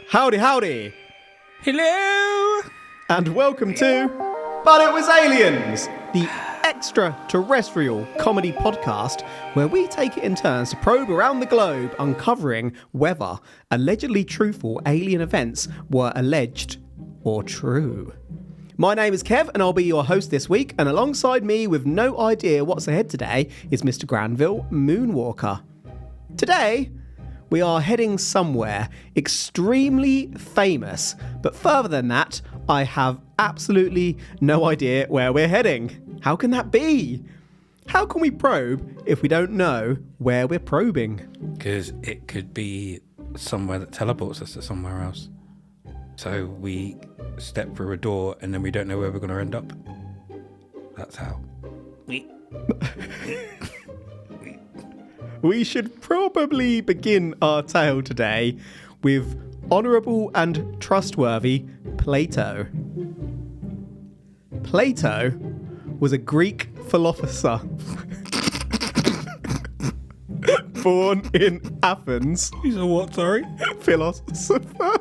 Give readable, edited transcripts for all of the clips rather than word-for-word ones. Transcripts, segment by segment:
Howdy, howdy. Hello. And welcome to But It Was Aliens, the extraterrestrial comedy podcast where we take it in turns to probe around the globe, uncovering whether allegedly truthful alien events were alleged or true. My name is Kev, and I'll be your host this week, and alongside me with no idea what's ahead today is Mr. Granville Moonwalker. Today, we are heading somewhere extremely famous, but further than that, I have absolutely no idea where we're heading. How can that be? How can we probe if we don't know where we're probing? Because it could be somewhere that teleports us to somewhere else. So we step through a door and then we don't know where we're going to end up. That's how. We should probably begin our tale today with honourable and trustworthy Plato. Plato was a Greek philosopher born in Athens. He's a what, sorry? Philosopher.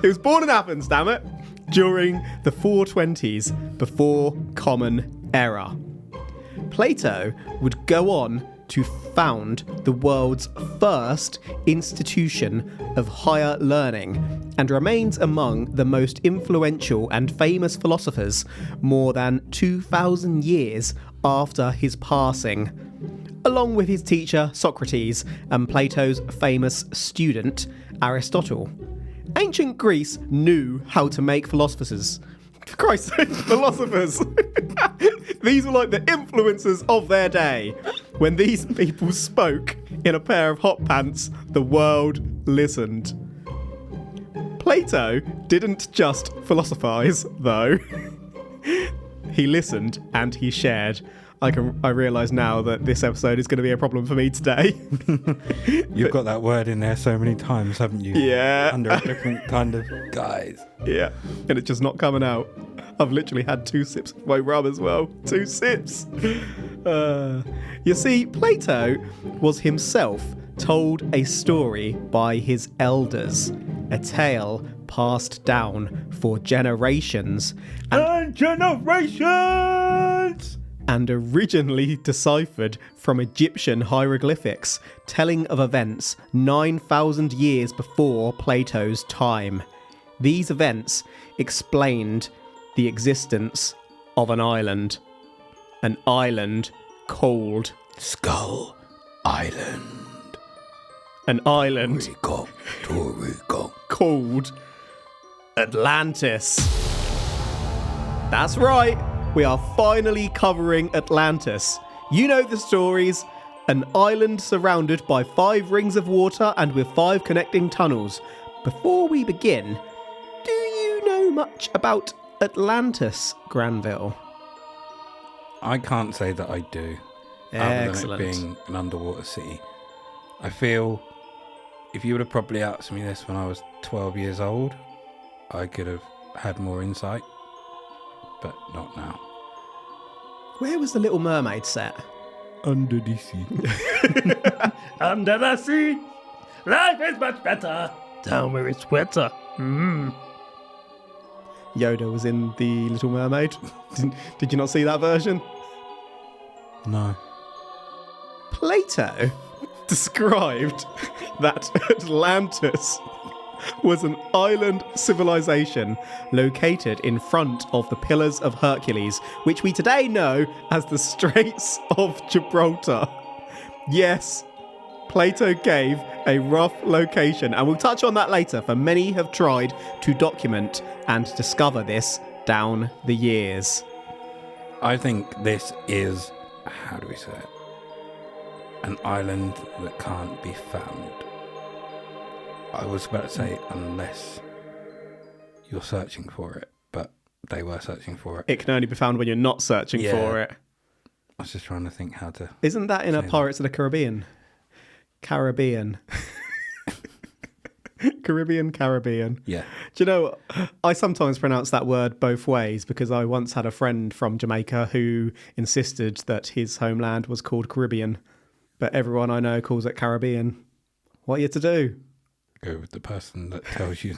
He was born in Athens, damn it, during the 420s before Common Era. Plato would go on to found the world's first institution of higher learning and remains among the most influential and famous philosophers more than 2,000 years after his passing, along with his teacher Socrates and Plato's famous student Aristotle. Ancient Greece knew how to make philosophers. For Christ's sake, philosophers. These were like the influencers of their day. When these people spoke in a pair of hot pants, the world listened. Plato didn't just philosophize, though. He listened and he shared. I realise now that this episode is going to be a problem for me today. You've got that word in there so many times, haven't you? Yeah. Under a different kind of guise. Yeah. And it's just not coming out. I've literally had 2 sips of my rum as well. 2 sips. You see, Plato was himself told a story by his elders. A tale passed down for generations. And generations! And originally deciphered from Egyptian hieroglyphics, telling of events 9,000 years before Plato's time. These events explained the existence of an island called Skull Island. An island Rico. called Atlantis. That's right. We are finally covering Atlantis. You know the stories. An island surrounded by 5 rings of water and with 5 connecting tunnels. Before we begin, do you know much about Atlantis, Granville? I can't say that I do. Excellent. Other than it being an underwater city. I feel if you would have probably asked me this when I was 12 years old, I could have had more insight. But not now. Where was the Little Mermaid set? Under the sea. Under the sea, life is much better. Down where it's wetter. Yoda was in the Little Mermaid. Did you not see that version? No. Plato described that Atlantis was an island civilization located in front of the Pillars of Hercules, which we today know as the Straits of Gibraltar. Yes, Plato gave a rough location, and we'll touch on that later, for many have tried to document and discover this down the years. I think this is, how do we say it? An island that can't be found. I was about to say, unless you're searching for it, but they were searching for it. It can only be found when you're not searching for it. I was just trying to think how to... Isn't that in a Pirates of the Caribbean? Caribbean. Caribbean. Yeah. Do you know, I sometimes pronounce that word both ways because I once had a friend from Jamaica who insisted that his homeland was called Caribbean, but everyone I know calls it Caribbean. What are you to do? Go with the person that tells you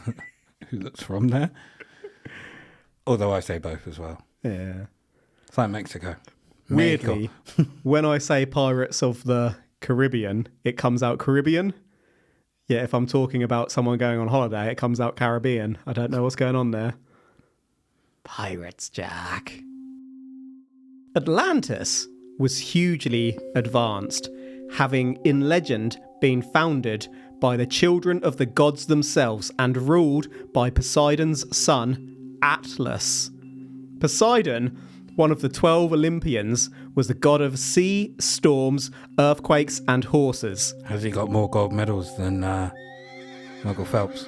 who that's from there. Although I say both as well. Yeah. It's like Mexico. Weirdly, when I say Pirates of the Caribbean, it comes out Caribbean. Yeah, if I'm talking about someone going on holiday, it comes out Caribbean. I don't know what's going on there. Pirates, Jack. Atlantis was hugely advanced, having in legend been founded by the children of the gods themselves and ruled by Poseidon's son, Atlas. Poseidon, one of the 12 Olympians, was the god of sea, storms, earthquakes, and horses. Has he got more gold medals than Michael Phelps?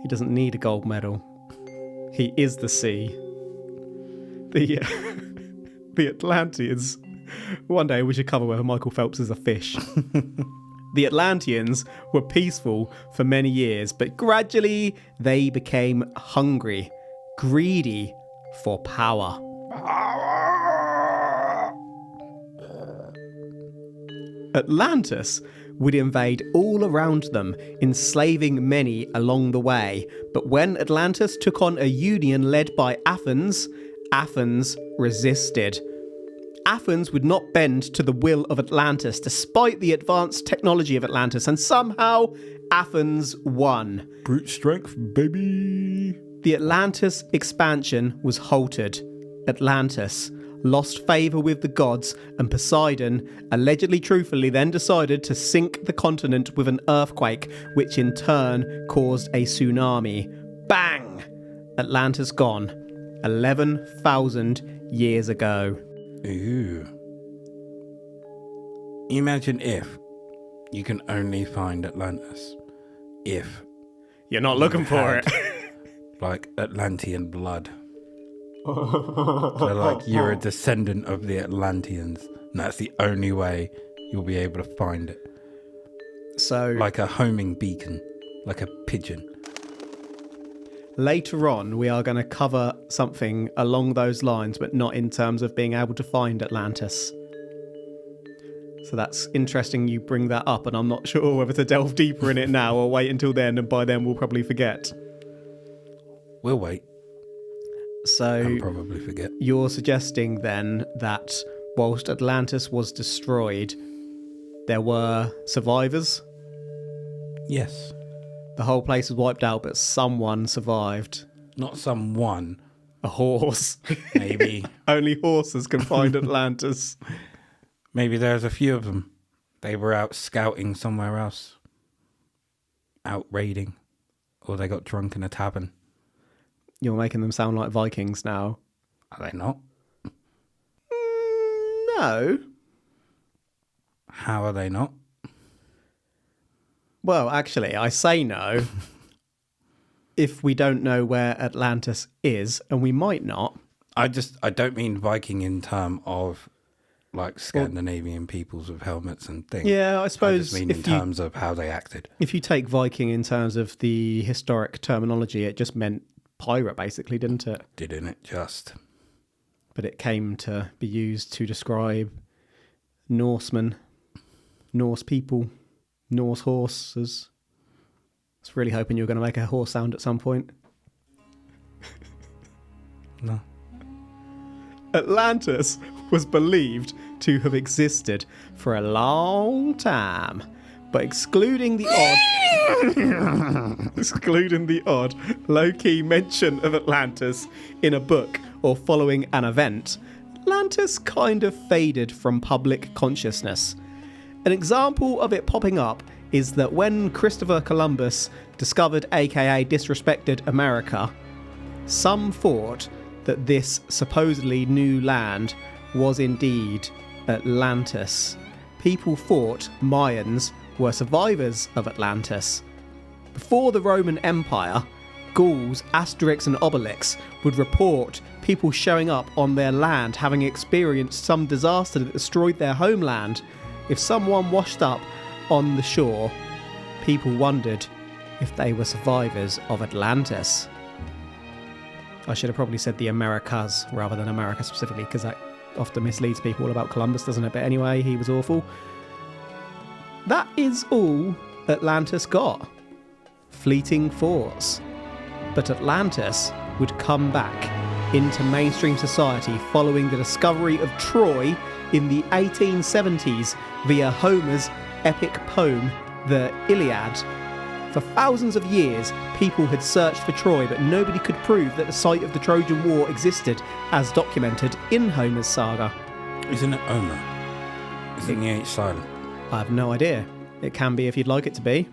He doesn't need a gold medal. He is the sea. The Atlanteans. One day we should cover whether Michael Phelps is a fish. The Atlanteans were peaceful for many years, but gradually they became hungry, greedy for power. Atlantis would invade all around them, enslaving many along the way. But when Atlantis took on a union led by Athens, Athens resisted. Athens would not bend to the will of Atlantis, despite the advanced technology of Atlantis, and somehow Athens won. Brute strength, baby. The Atlantis expansion was halted. Atlantis lost favour with the gods, and Poseidon allegedly truthfully then decided to sink the continent with an earthquake, which in turn caused a tsunami. Bang! Atlantis gone. 11,000 years ago. Ooh. Imagine if you can only find Atlantis. If You're not looking for it. like Atlantean blood. So like you're a descendant of the Atlanteans, and that's the only way you'll be able to find it. So Like a homing beacon, like a pigeon. later on, we are going to cover something along those lines, but not in terms of being able to find Atlantis. So that's interesting you bring that up, and I'm not sure whether to delve deeper in it now or wait until then, and by then we'll probably forget. We'll wait So and probably forget. you're suggesting then that whilst Atlantis was destroyed, there were survivors? Yes. The whole place was wiped out, but someone survived. Not someone. A horse. Maybe. Only horses can find Atlantis. Maybe there's a few of them. They were out scouting somewhere else. Out raiding. Or they got drunk in a tavern. You're making them sound like Vikings now. Are they not? No. How are they not? Well, actually, I say no. If we don't know where Atlantis is, and we might not. I don't mean Viking in terms of like Scandinavian peoples with helmets and things. Yeah, I I suppose just mean in terms of how they acted. if you take Viking in terms of the historic terminology, it just meant pirate, basically, didn't it? Didn't it just? But it came to be used to describe Norsemen, Norse people, Norse horses. I was really hoping you were going to make a horse sound at some point. No. Atlantis was believed to have existed for a long time, but excluding the odd low-key mention of Atlantis in a book or following an event, Atlantis kind of faded from public consciousness. An example of it popping up is that when Christopher Columbus discovered, aka disrespected, America, some thought that this supposedly new land was indeed Atlantis. People thought Mayans were survivors of Atlantis. Before the Roman Empire, Gauls, Asterix and Obelix would report people showing up on their land having experienced some disaster that destroyed their homeland. If someone washed up on the shore, people wondered if they were survivors of Atlantis. I should have probably said the Americas rather than America specifically, because that often misleads people all about Columbus, doesn't it? But anyway, he was awful. that is all Atlantis got. Fleeting thoughts. But Atlantis would come back into mainstream society following the discovery of Troy in the 1870s via Homer's epic poem, the Iliad. For thousands of years, people had searched for Troy, but nobody could prove that the site of the Trojan War existed, as documented in Homer's saga. Isn't it Omer? Isn't the H silent? I have no idea. It can be if you'd like it to be.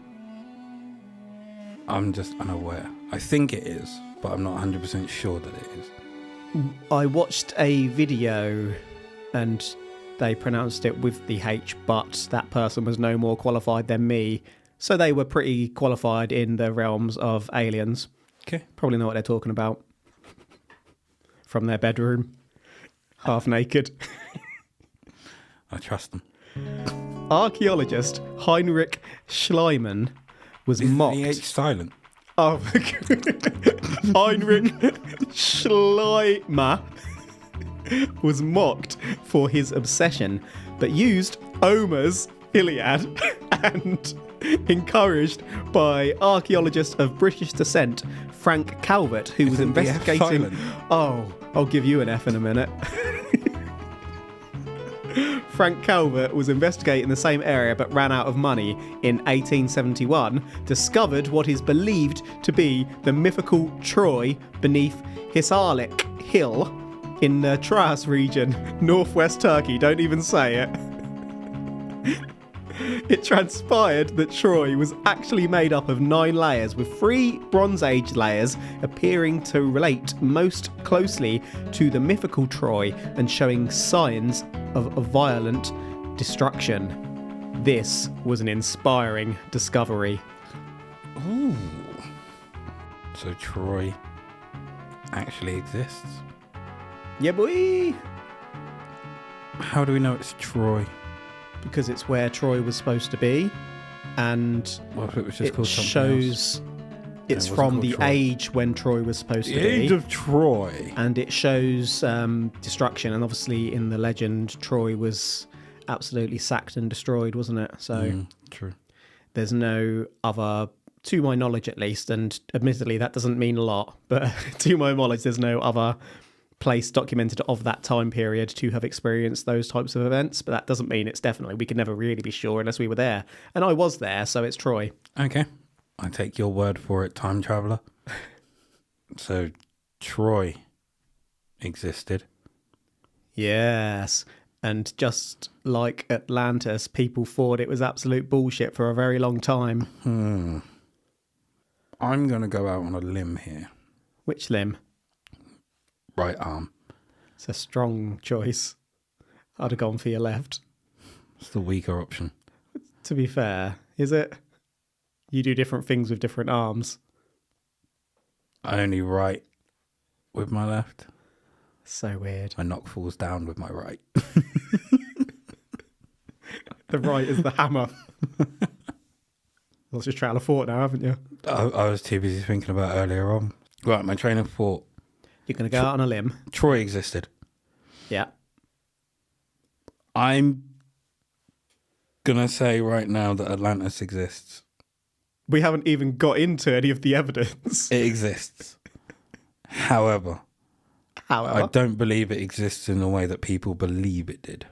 I'm just unaware. I think it is, but I'm not 100% sure that it is. I watched a video and they pronounced it with the H, but that person was no more qualified than me. So they were pretty qualified in the realms of aliens. Okay. Probably know what they're talking about. From their bedroom. Half naked. I trust them. Archaeologist Heinrich Schliemann was mocked. Is the H silent? Oh, Heinrich Schleimer was mocked for his obsession, but used Homer's Iliad and encouraged by archaeologist of British descent Frank Calvert, who was Isn't the F investigating. silent? Oh, I'll give you an F in a minute. Frank Calvert was investigating the same area but ran out of money in 1871, discovered what is believed to be the mythical Troy beneath Hisarlik Hill in the Traas region, northwest Turkey. Don't even say it. It transpired that Troy was actually made up of 9 layers, with 3 Bronze Age layers appearing to relate most closely to the mythical Troy and showing signs of a violent destruction. This was an inspiring discovery. Ooh. So Troy actually exists? Yeah, boy! How do we know it's Troy? Because it's where Troy was supposed to be, and What if it was just it called something else? shows it's It wasn't from called the Troy. age when Troy was supposed The to be. Age of Troy. And it shows destruction, and obviously in the legend Troy was absolutely sacked and destroyed, wasn't it? So True. there's no other, to my knowledge at least, and admittedly that doesn't mean a lot, but to my knowledge there's no other place documented of that time period to have experienced those types of events. But that doesn't mean it's definitely, we could never really be sure unless we were there, and I was there, so it's Troy. Okay. I take your word for it, time traveller. So Troy existed. Yes. And just like Atlantis, people thought it was absolute bullshit for a very long time. I'm going to go out on a limb here. Which limb? Right arm. It's a strong choice. I'd have gone for your left. It's the weaker option. To be fair, is it? You do different things with different arms. I only write with my left. So weird. I knock falls down with my right. The right is the hammer. Lost your trail of thought now, haven't you? I was too busy thinking about earlier on. Right, my train of thought. You're going to go out on a limb. Troy existed. Yeah. I'm going to say right now that Atlantis exists. We haven't even got into any of the evidence. It exists. However, I don't believe it exists in the way that people believe it did.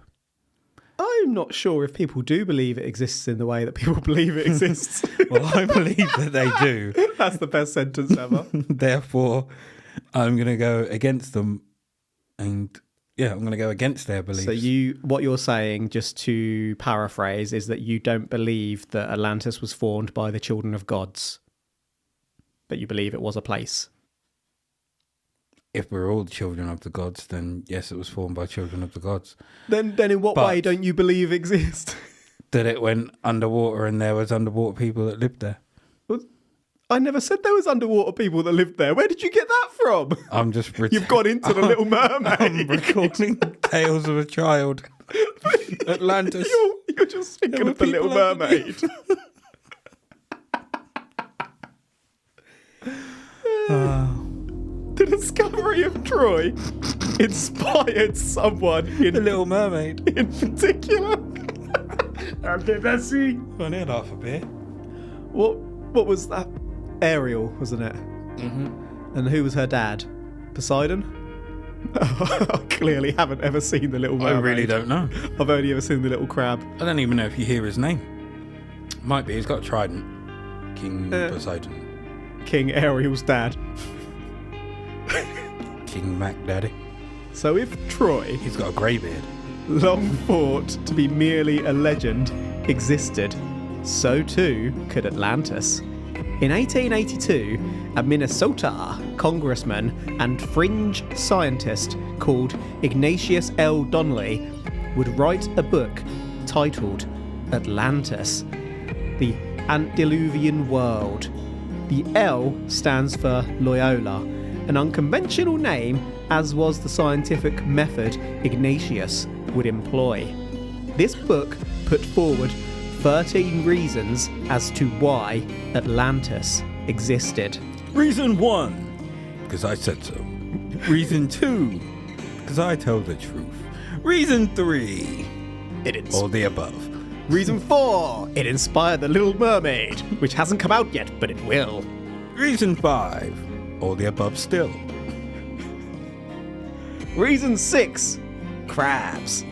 I'm not sure if people do believe it exists in the way that people believe it exists. Well, I believe that they do. That's the best sentence ever. Therefore, I'm going to go against them. And yeah, I'm going to go against their beliefs. So what you're saying, just to paraphrase, is that you don't believe that Atlantis was formed by the children of gods, but you believe it was a place. If we're all children of the gods, then yes, it was formed by children of the gods. Then in what way don't you believe exists? That it went underwater and there was underwater people that lived there. I never said there was underwater people that lived there. Where did you get that from? I'm just... You've gone into the Little Mermaid. I'm recording Tales of a Child. Atlantis. You're just thinking There of the were Little people over there. Mermaid. The discovery of Troy inspired someone The Little Mermaid. in particular. Under the sea. I need half a beer. What was that? Ariel, wasn't it? Mm-hmm. And who was her dad? Poseidon? I clearly haven't ever seen the Little Mermaid. I really don't know. I've only ever seen the Little Crab. I don't even know if you hear his name. Might be. He's got a trident. King Poseidon. King Ariel's dad. King Mac Daddy. So if Troy, He's got a greybeard. long thought to be merely a legend, existed, so too could Atlantis. In 1882, a Minnesota congressman and fringe scientist called Ignatius L. Donnelly would write a book titled Atlantis, the Antediluvian World. The L stands for Loyola, an unconventional name as was the scientific method Ignatius would employ. This book put forward 13 reasons as to why Atlantis existed. Reason 1, because I said so. Reason 2, because I told the truth. Reason 3, all the above. Reason 4, it inspired the Little Mermaid, which hasn't come out yet, but it will. Reason 5, all the above still. Reason 6, crabs.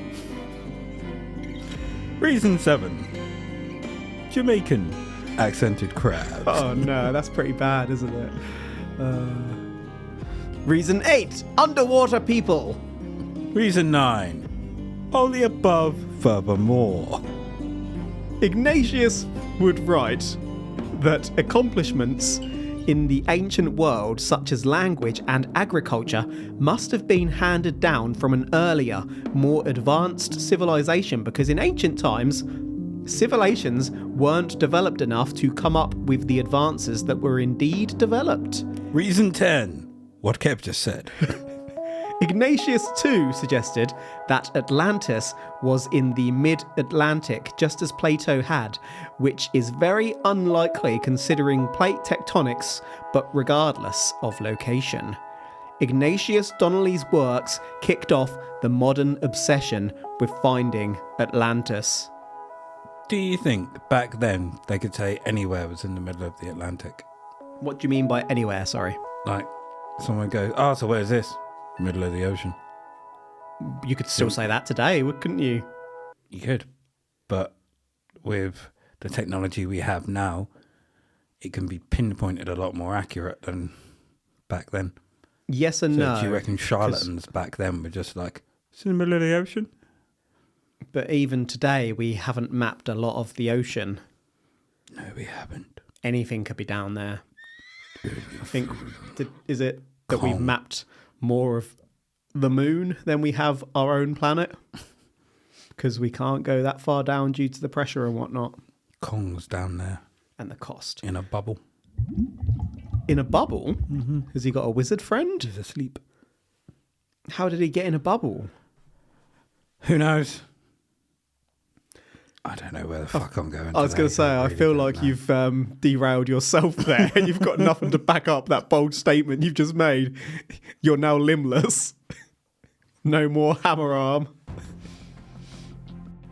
Reason 7, Jamaican accented crabs. Oh no, that's pretty bad, isn't it? Reason 8, underwater people. Reason 9, all the above furthermore. Ignatius would write that accomplishments in the ancient world, such as language and agriculture, must have been handed down from an earlier, more advanced civilization, because in ancient times, civilizations weren't developed enough to come up with the advances that were indeed developed. Reason 10, what Kev just said. Ignatius too suggested that Atlantis was in the mid-Atlantic, just as Plato had, which is very unlikely considering plate tectonics, but regardless of location. Ignatius Donnelly's works kicked off the modern obsession with finding Atlantis. Do you think back then they could say anywhere was in the middle of the Atlantic? What do you mean by anywhere, sorry? Like, someone goes, so where's this? Middle of the ocean. You could still say that today, couldn't you? You could. But with the technology we have now, it can be pinpointed a lot more accurate than back then. Yes and no. Do you reckon charlatans back then were just like, it's in the middle of the ocean? But even today, we haven't mapped a lot of the ocean. No, we haven't. Anything could be down there. I think, is it that we've mapped more of the moon than we have our own planet? Because we can't go that far down due to the pressure and whatnot. Kong's down there. And the cost. In a bubble. In a bubble? Mm-hmm. Has he got a wizard friend? He's asleep. How did he get in a bubble? Who knows? I don't know where the fuck I'm going. I was going to say, I feel like you've derailed yourself there. You've got nothing to back up that bold statement you've just made. You're now limbless. No more hammer arm.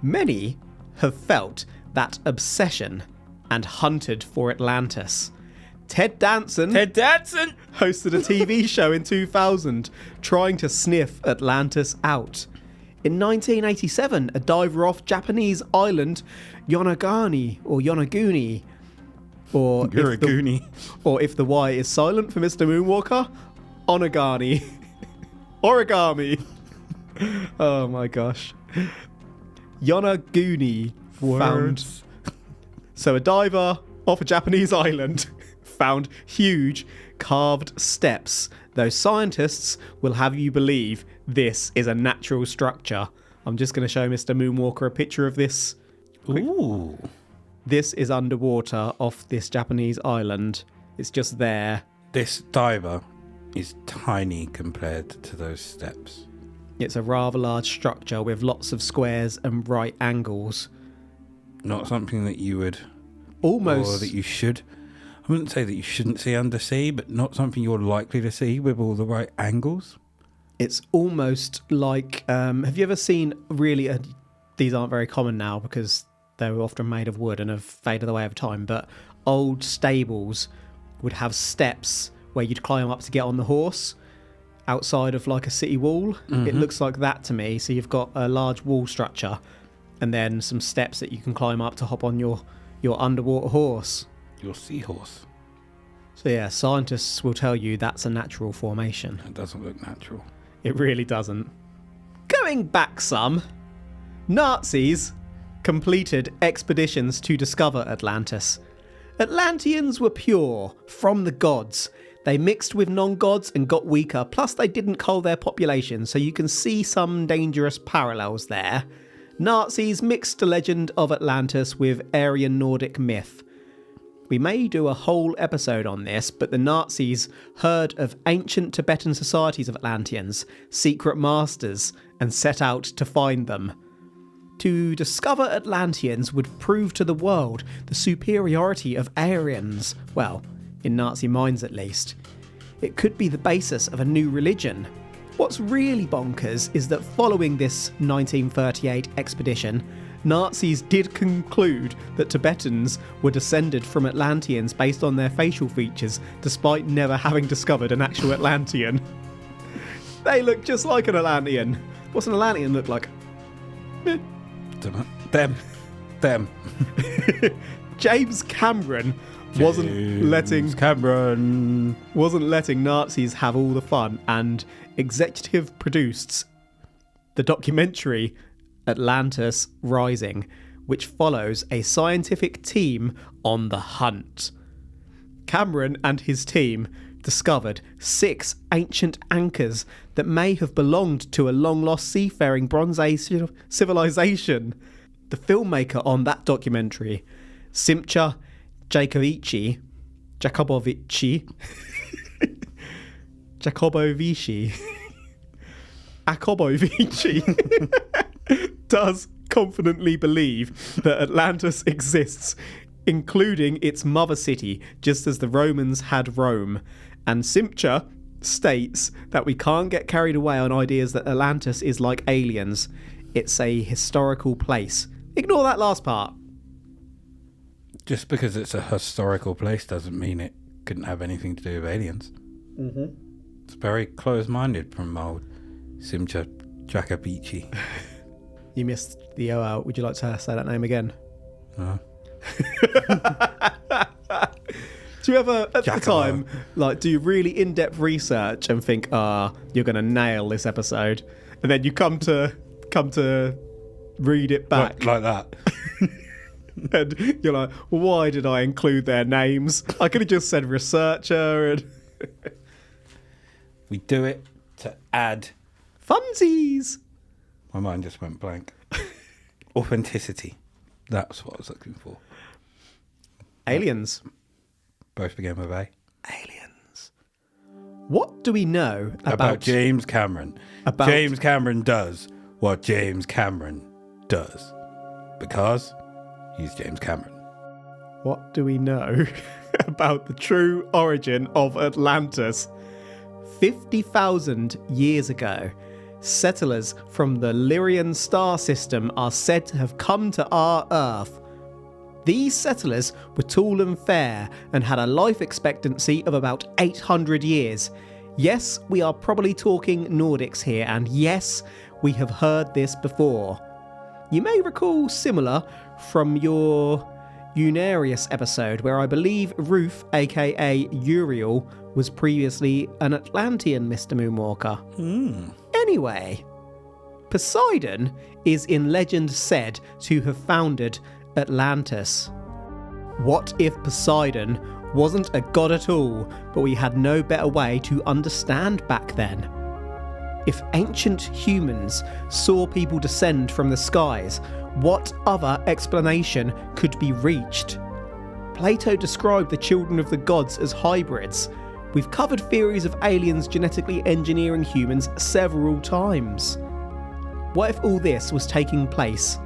Many have felt that obsession and hunted for Atlantis. Ted Danson hosted a TV show in 2000 trying to sniff Atlantis out. In 1987, a diver off Japanese island Yonaguni, or if the Y is silent for Mr. Moonwalker, Onagani. Origami. Oh my gosh. Yonaguni found... So a diver off a Japanese island found huge carved steps, though scientists will have you believe this is a natural structure. I'm just going to show Mr. Moonwalker a picture of this. Ooh. This is underwater off this Japanese island. It's just there. This diver is tiny compared to those steps. It's a rather large structure with lots of squares and right angles. Not something that you would... Almost... Or that you should... I wouldn't say that you shouldn't see undersea, but not something you're likely to see with all the right angles. It's almost like... have you ever seen really... these aren't very common now because They were often made of wood and have faded away over time, but old stables would have steps where you'd climb up to get on the horse outside of like a city wall. It looks like that to me. So you've got a large wall structure and then some steps that you can climb up to hop on your underwater horse. Your seahorse. So yeah, scientists will tell you that's a natural formation. It doesn't look natural. It really doesn't. Going back some, Nazis completed expeditions to discover Atlantis. Atlanteans were pure, from the gods. They mixed with non-gods and got weaker, plus they didn't cull their population, so you can see some dangerous parallels there. Nazis mixed the legend of Atlantis with Aryan Nordic myth. We may do a whole episode on this, but the Nazis heard of ancient Tibetan societies of Atlanteans, secret masters, and set out to find them. To discover Atlanteans would prove to the world the superiority of Aryans, well, in Nazi minds at least. It could be the basis of a new religion. What's really bonkers is that following this 1938 expedition, Nazis did conclude that Tibetans were descended from Atlanteans based on their facial features, despite never having discovered an actual Atlantean. They look just like an Atlantean. What's an Atlantean look like? Them. James Cameron wasn't letting Nazis have all the fun, and executive produced the documentary Atlantis Rising, which follows a scientific team on the hunt. Cameron and his team discovered 6 ancient anchors that may have belonged to a long-lost seafaring Bronze Age civilization. The filmmaker on that documentary, Simcha Jacobovici, does confidently believe that Atlantis exists, including its mother city, just as the Romans had Rome. And Simcha states that we can't get carried away on ideas that Atlantis is like aliens. It's a historical place. Ignore that last part. Just because it's a historical place doesn't mean it couldn't have anything to do with aliens. It's very close-minded from old Simcha Jacobici. You missed the O out. Would you like to say that name again? No. Do you ever, at the time, like, do you really in-depth research and think, you're going to nail this episode, and then you come to read it back like that, and you're like, why did I include their names? I could have just said researcher. And we do it to add funsies. My mind just went blank. Authenticity. That's what I was looking for. Aliens. Both began with A. Aliens. What do we know about James Cameron? James Cameron does what James Cameron does. Because he's James Cameron. What do we know about the true origin of Atlantis? 50,000 years ago, settlers from the Lyrian star system are said to have come to our Earth. These settlers were tall and fair and had a life expectancy of about 800 years. Yes, we are probably talking Nordics here, and yes, we have heard this before. You may recall similar from your Unarius episode, where I believe Ruth, aka Uriel, was previously an Atlantean, Mr. Moonwalker. Anyway, Poseidon is in legend said to have founded Atlantis. What if Poseidon wasn't a god at all, but we had no better way to understand back then? If ancient humans saw people descend from the skies, what other explanation could be reached? Plato described the children of the gods as hybrids. We've covered theories of aliens genetically engineering humans several times. What if all this was taking place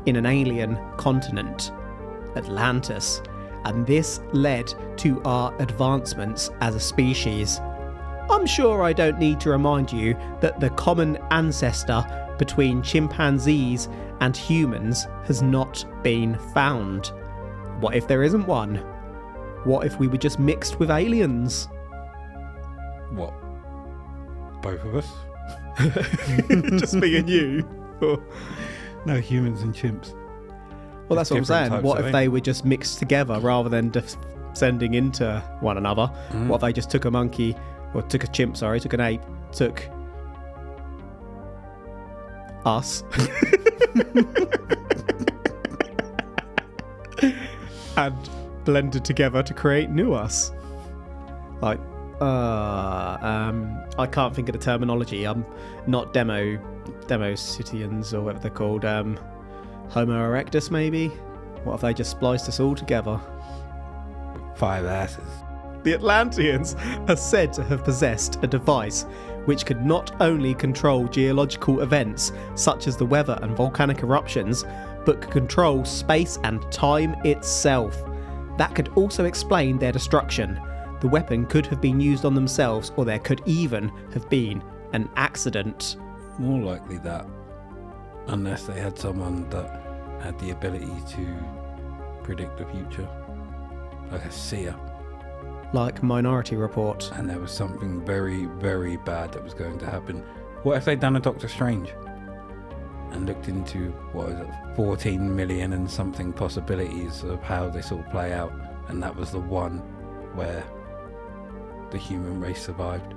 in an alien continent, Atlantis, and this led to our advancements as a species? I'm sure I don't need to remind you that the common ancestor between chimpanzees and humans has not been found. What if there isn't one? What if we were just mixed with aliens? What? Both of us? Just me and you? Or... No, humans and chimps. Well, that's what I'm saying. Types What of if they were just mixed together rather than descending into one another? What if they just took a monkey, or took a chimp, sorry, took an ape, took us, and blended together to create new us? Like, I can't think of the terminology. I'm not Demositians or whatever they're called. Homo erectus, maybe? What if they just spliced us all together? 5 asses. The Atlanteans are said to have possessed a device which could not only control geological events such as the weather and volcanic eruptions, but could control space and time itself. That could also explain their destruction. The weapon could have been used on themselves, or there could even have been an accident. More likely that. Unless they had someone that had the ability to predict the future. Like a seer. Like Minority Report. And there was something very, very bad that was going to happen. What if they'd done a Doctor Strange? And looked into, 14 million and something possibilities of how this will play out. And that was the one where the human race survived.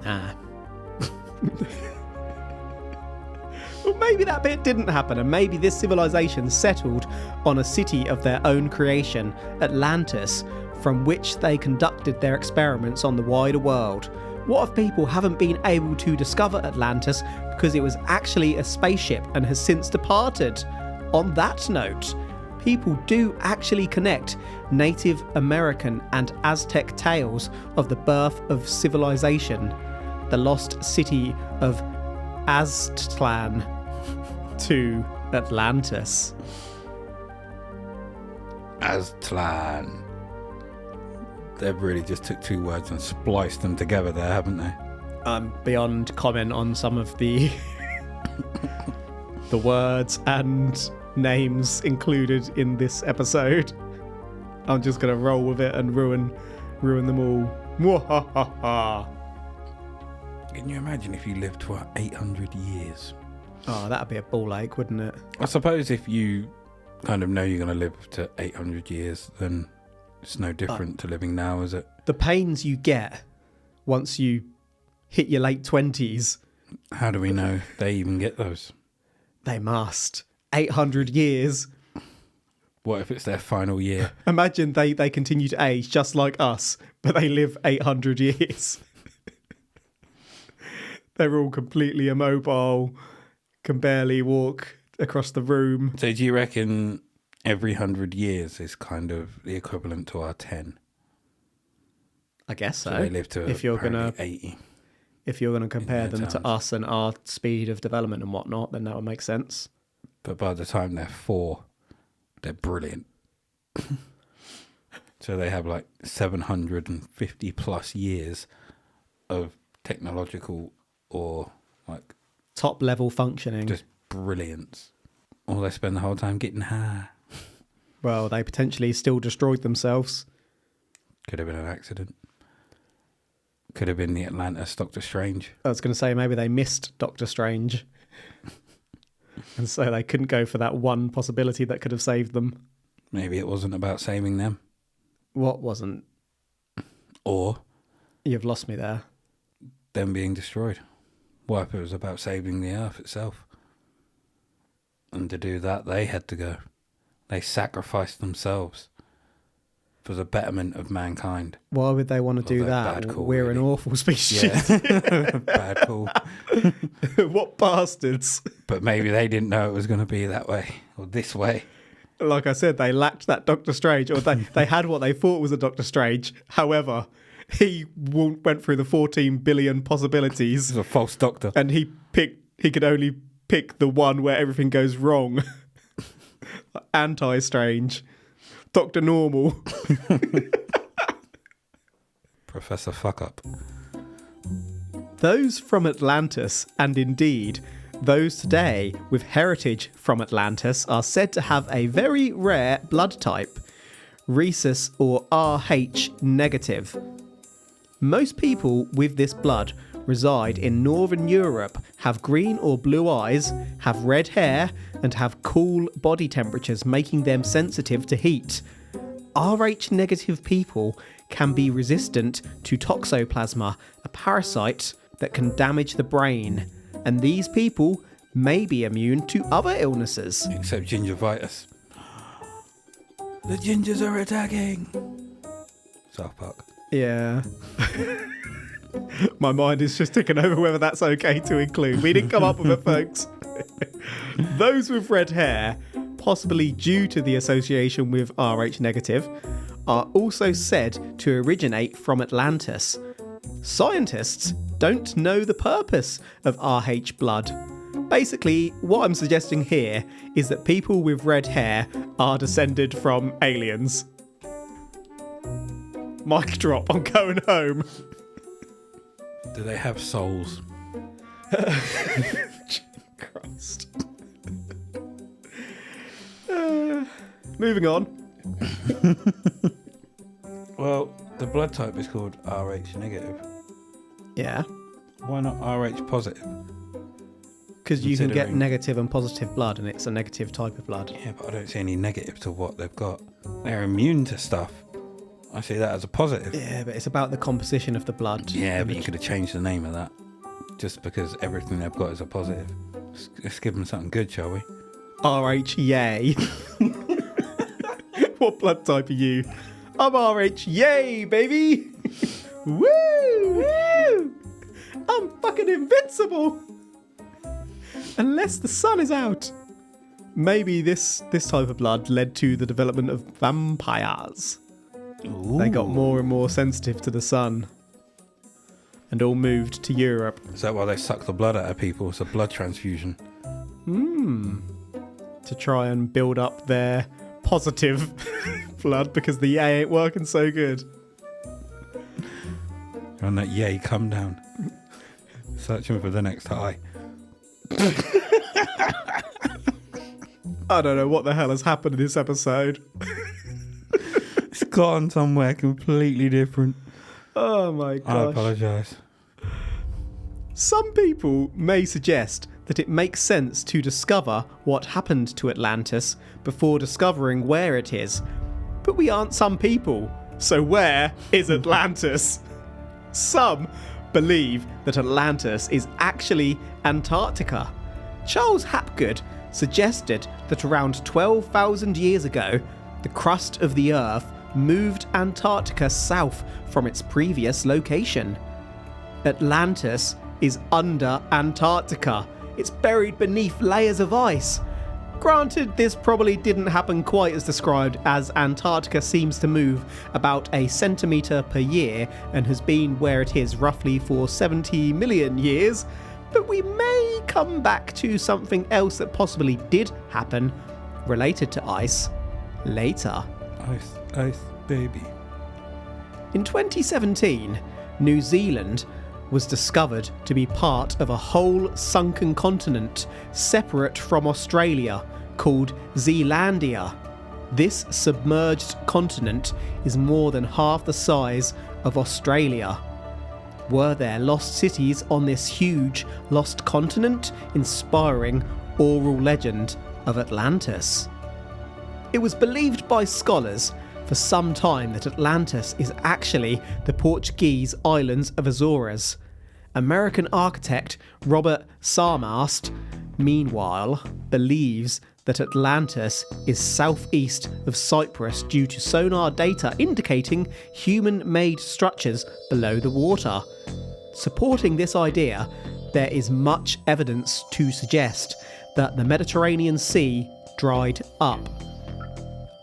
Nah. Well, maybe that bit didn't happen, and maybe this civilization settled on a city of their own creation, Atlantis, from which they conducted their experiments on the wider world. What if people haven't been able to discover Atlantis because it was actually a spaceship and has since departed? On that note, people do actually connect Native American and Aztec tales of the birth of civilization, the lost city of Aztlan, to Atlantis. Aztlan. They've really just took 2 words and spliced them together there, haven't they? I'm beyond comment on some of the the words and names included in this episode. I'm just gonna roll with it and ruin them all. Mwahaha. Can you imagine if you lived for 800 years? Oh, that'd be a ball ache, wouldn't it? I suppose if you kind of know you're going to live to 800 years, then it's no different to living now, is it? The pains you get once you hit your late 20s. How do we know they even get those? They must. 800 years. What if it's their final year? Imagine they continue to age just like us, but they live 800 years. They're all completely immobile, can barely walk across the room. So do you reckon every 100 years is kind of the equivalent to our 10? I guess so. So they live to if you're gonna 80. If you're gonna compare them terms. to us and our speed of development and whatnot, then that would make sense. But by the time they're 4, they're brilliant. So they have like 750 plus years of technological or like Top level functioning. just brilliance. Or they spend the whole time getting high. Well, they potentially still destroyed themselves. Could have been an accident. Could have been the Atlantis Doctor Strange. I was going to say maybe they missed Doctor Strange. And so they couldn't go for that one possibility that could have saved them. Maybe it wasn't about saving them. What wasn't? Or You've lost me there. them being destroyed. What if it was about saving the Earth itself? And to do that, they had to go. They sacrificed themselves for the betterment of mankind. Why would they want to do that? Bad call, We're really. an awful species. Yeah. Bad call. What bastards. But maybe they didn't know it was going to be that way or this way. Like I said, they lacked that Doctor Strange, or they had what they thought was a Doctor Strange. However, he went through the 14 billion possibilities. This is a false doctor. And he could only pick the one where everything goes wrong. Anti-Strange. Dr. Normal. Professor Fuck Up. Those from Atlantis, and indeed Those today with heritage from Atlantis are said to have a very rare blood type, rhesus or Rh negative. Most people with this blood reside in Northern Europe, have green or blue eyes, have red hair, and have cool body temperatures, making them sensitive to heat. Rh negative people can be resistant to toxoplasma, a parasite that can damage the brain, and these people may be immune to other illnesses. Except gingivitis. The gingers are attacking. South Park. Yeah. My mind is just ticking over whether that's okay to include. We didn't come up with it, folks. Those with red hair, possibly due to the association with Rh negative, are also said to originate from Atlantis. Scientists don't know the purpose of Rh blood. Basically, what I'm suggesting here is that people with red hair are descended from aliens. Mic drop, I'm going home. Do they have souls? Christ. Moving on. Well, the blood type is called Rh negative. Yeah. Why not Rh positive? Because you can get Considering- negative and positive blood, and it's a negative type of blood. Yeah, but I don't see any negative to what they've got. They're immune to stuff. I see that as a positive. Yeah, but it's about the composition of the blood. Yeah, but you could have changed the name of that. Just because everything they've got is a positive. Let's give them something good, shall we? Rh yay. What blood type are you? I'm Rh yay, baby. Woo! Woo! I'm fucking invincible. Unless the sun is out. Maybe this type of blood led to the development of vampires. They got more and more sensitive to the sun. And all moved to Europe. Is that why they suck the blood out of people? It's a blood transfusion. To try and build up their positive blood because the yay ain't working so good. And that yay, come down. Searching for the next high. I don't know what the hell has happened in this episode. It's gone somewhere completely different. Oh my I gosh. apologise. Some people may suggest that it makes sense to discover what happened to Atlantis before discovering where it is. But we aren't some people, so where is Atlantis? Some believe that Atlantis is actually Antarctica. Charles Hapgood suggested that around 12,000 years ago, the crust of the Earth moved Antarctica south from its previous location. Atlantis is under Antarctica. It's buried beneath layers of ice. Granted, this probably didn't happen quite as described, as Antarctica seems to move about a centimetre per year and has been where it is roughly for 70 million years, but we may come back to something else that possibly did happen related to ice later. Ice, ice, baby. In 2017, New Zealand was discovered to be part of a whole sunken continent separate from Australia called Zealandia. This submerged continent is more than half the size of Australia. Were there lost cities on this huge lost continent, inspiring oral legend of Atlantis? It was believed by scholars for some time that Atlantis is actually the Portuguese islands of Azores. American architect Robert Sarmast, meanwhile, believes that Atlantis is southeast of Cyprus due to sonar data indicating human-made structures below the water. Supporting this idea, there is much evidence to suggest that the Mediterranean Sea dried up.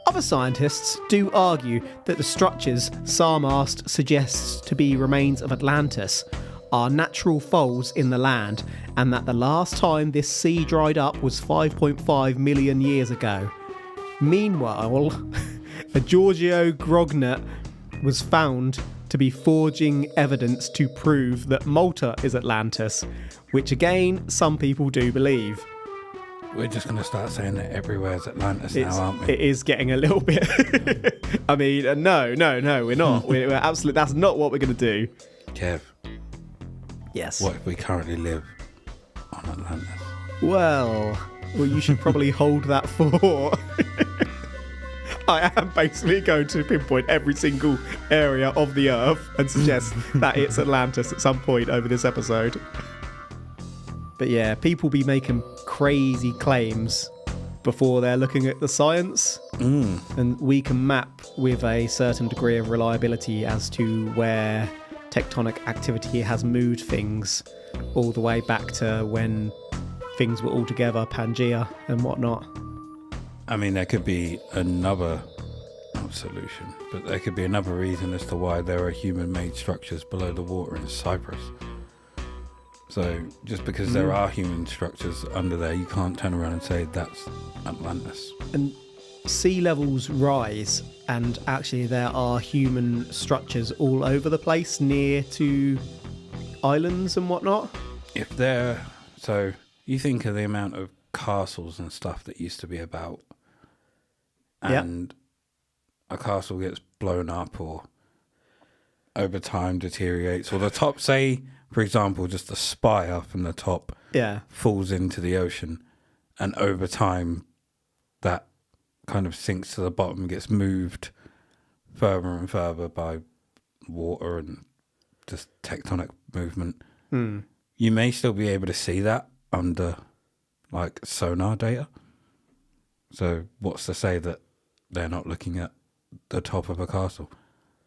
Other scientists do argue that the structures Sarmast suggests to be remains of Atlantis are natural folds in the land, and that the last time this sea dried up was 5.5 million years ago. Meanwhile, a Giorgio Grognet was found to be forging evidence to prove that Malta is Atlantis, which again, some people do believe. We're just going to start saying that everywhere's Atlantis now, aren't we? It is getting a little bit... I mean, no, we're not. We're absolutely... That's not what we're going to do. Kev. Yes. What if we currently live on Atlantis? Well, you should probably hold that thought. I am basically going to pinpoint every single area of the Earth and suggest that it's Atlantis at some point over this episode. But yeah, people be making crazy claims before they're looking at the science. And we can map with a certain degree of reliability as to where tectonic activity has moved things all the way back to when things were all together, Pangea and whatnot. I mean, there could be another solution, but there could be another reason as to why there are human-made structures below the water in Cyprus. So just because there are human structures under there, you can't turn around and say that's Atlantis. And sea levels rise, and actually there are human structures all over the place near to islands and whatnot. So you think of the amount of castles and stuff that used to be about, and a castle gets blown up or over time deteriorates, or the top, say for example, just the spire from the top falls into the ocean, and over time that kind of sinks to the bottom and gets moved further and further by water and just tectonic movement. You may still be able to see that under like sonar data. So what's to say that they're not looking at the top of a castle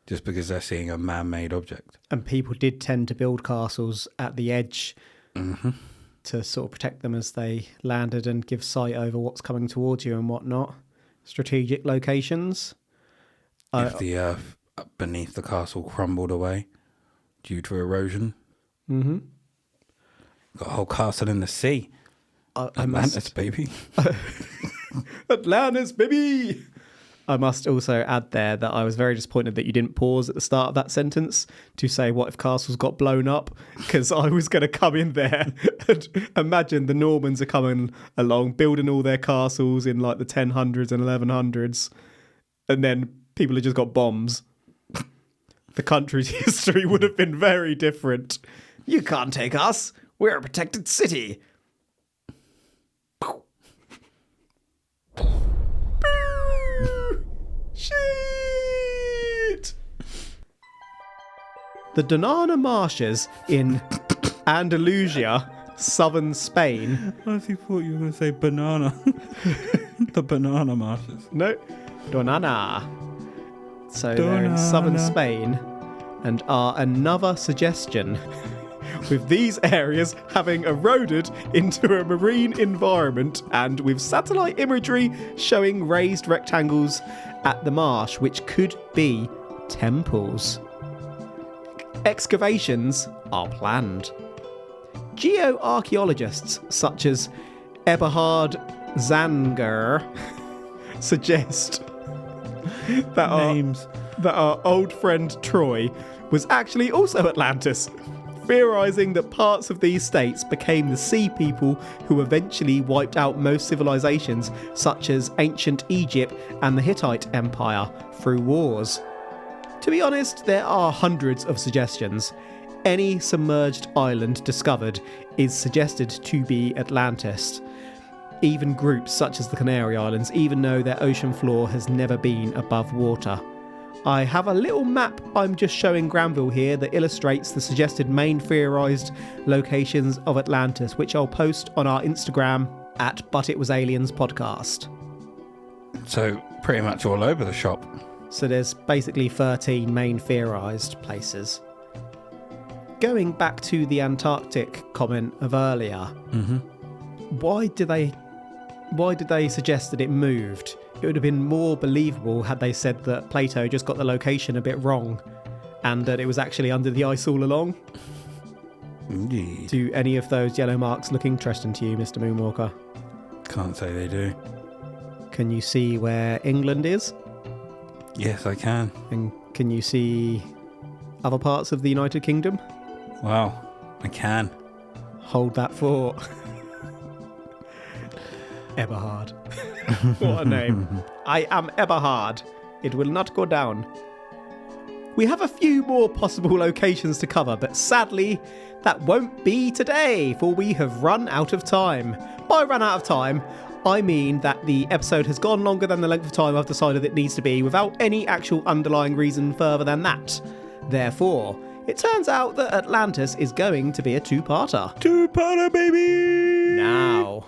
just because they're seeing a man-made object? And people did tend to build castles at the edge to sort of protect them as they landed and give sight over what's coming towards you and whatnot. Strategic locations. If the earth beneath the castle crumbled away due to erosion. Got a whole castle in the sea. Atlantis, baby. Atlantis, baby! I must also add there that I was very disappointed that you didn't pause at the start of that sentence to say, what if castles got blown up? Because I was going to come in there and imagine the Normans are coming along, building all their castles in like the 1000s and 1100s, and then people have just got bombs. The country's history would have been very different. You can't take us. We're a protected city. Shit! The Donana Marshes in Andalusia, southern Spain. I honestly thought you were going to say banana. The banana marshes. No, Donana. So they're in southern Spain and are another suggestion, with these areas having eroded into a marine environment and with satellite imagery showing raised rectangles at the marsh, which could be temples. Excavations are planned. Geoarchaeologists such as Eberhard Zanger suggest that our old friend Troy was actually also Atlantis, theorizing that parts of these states became the sea people who eventually wiped out most civilizations, such as ancient Egypt and the Hittite Empire, through wars. To be honest, there are hundreds of suggestions. Any submerged island discovered is suggested to be Atlantis. Even groups such as the Canary Islands, even though their ocean floor has never been above water. I have a little map I'm just showing Granville here that illustrates the suggested main theorised locations of Atlantis, which I'll post on our Instagram at But It Was Aliens Podcast. So pretty much all over the shop. So there's basically 13 main theorised places. Going back to the Antarctic comment of earlier, why did they suggest that it moved? It would have been more believable had they said that Plato just got the location a bit wrong and that it was actually under the ice all along. Indeed. Do any of those yellow marks look interesting to you, Mr. Moonwalker? Can't say they do. Can you see where England is? Yes, I can. And can you see other parts of the United Kingdom? Wow, I can. Hold that thought. Eberhard. What a name. I am Eberhard. It will not go down. We have a few more possible locations to cover, but sadly, that won't be today, for we have run out of time. By run out of time, I mean that the episode has gone longer than the length of time I've decided it needs to be, without any actual underlying reason further than that. Therefore, it turns out that Atlantis is going to be a two-parter. Two-parter, baby! Now,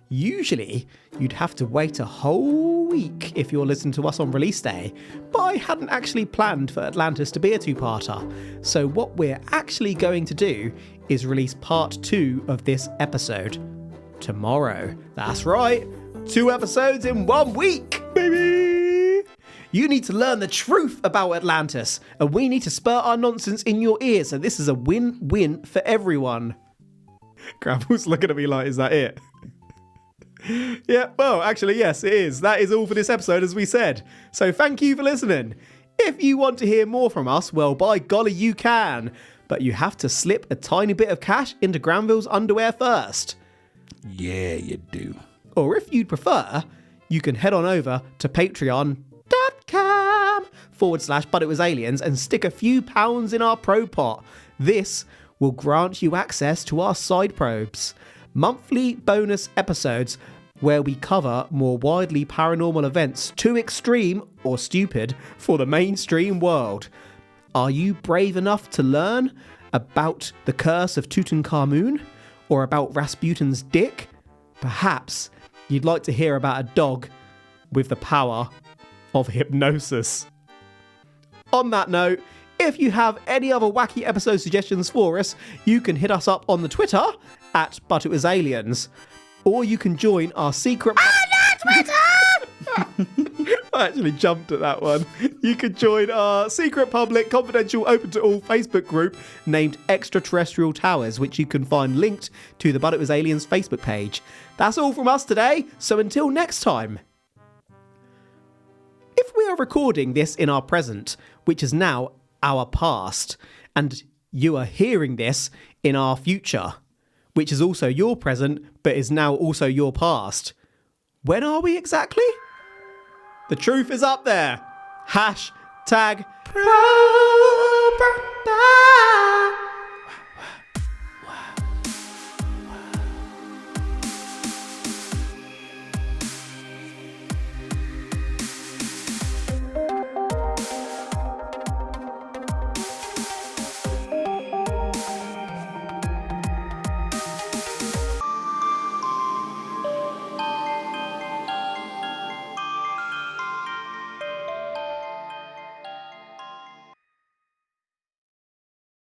usually you'd have to wait a whole week if you're listening to us on release day, but I hadn't actually planned for Atlantis to be a two-parter. So what we're actually going to do is release part 2 of this episode tomorrow. That's right, 2 episodes in 1 week, baby! You need to learn the truth about Atlantis, and we need to spur our nonsense in your ears, so this is a win-win for everyone. Gravel's looking at me like, is that it? Yeah, well, actually, yes, it is. That is all for this episode, as we said. So thank you for listening. If you want to hear more from us, well, by golly, you can. But you have to slip a tiny bit of cash into Granville's underwear first. Yeah, you do. Or if you'd prefer, you can head on over to patreon.com/butitwasaliens and stick a few pounds in our pro pot. This will grant you access to our side probes, monthly bonus episodes where we cover more widely paranormal events too extreme or stupid for the mainstream world. Are you brave enough to learn about the curse of Tutankhamun or about Rasputin's dick? Perhaps you'd like to hear about a dog with the power of hypnosis. On that note, if you have any other wacky episode suggestions for us, you can hit us up on the Twitter at @ButItWasAliens, or you can join our secret... Twitter! I actually jumped at that one. You can join our secret, public, confidential, open to all Facebook group named Extraterrestrial Towers, which you can find linked to the But It Was Aliens Facebook page. That's all from us today, so until next time. If we are recording this in our present, which is now our past, and you are hearing this in our future, which is also your present, but is now also your past, when are we exactly? The truth is up there. #.